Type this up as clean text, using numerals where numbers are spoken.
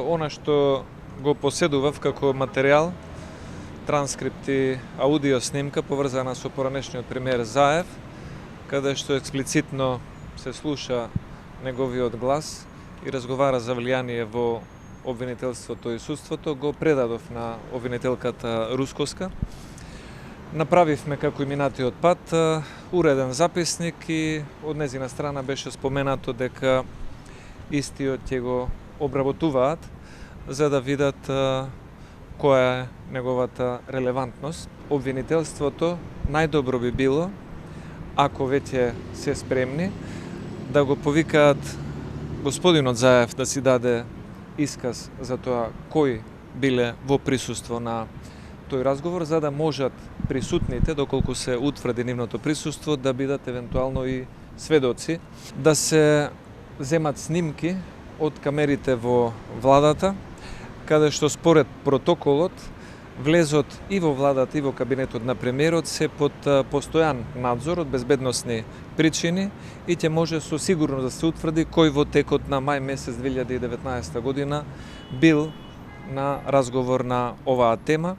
Она што го поседував како материјал, транскрипти, аудио снимка поврзана со поранешниот премиер Заев, каде што експлицитно се слуша неговиот глас и разговара за влијание во обвинителството и судството, го предадов на обвинителката Рускоска. Направивме како и минатиот пат уреден записник и од незина страна беше споменато дека истиот ќе го обработуваат за да видат која е неговата релевантност. Обвинителството најдобро би било, ако веќе се спремни, да го повикаат господинот Заев да си даде исказ за тоа кои биле во присуство на тој разговор, за да можат присутните, доколку се утврди нивното присуство, да бидат евентуално и сведоци, да се земат снимки од камерите во владата, каде што според протоколот влезот и во владата и во кабинетот на премиерот се под постојан надзор од безбедносни причини и ќе може со сигурност да се утврди кој во текот на мај месец 2019 година бил на разговор на оваа тема.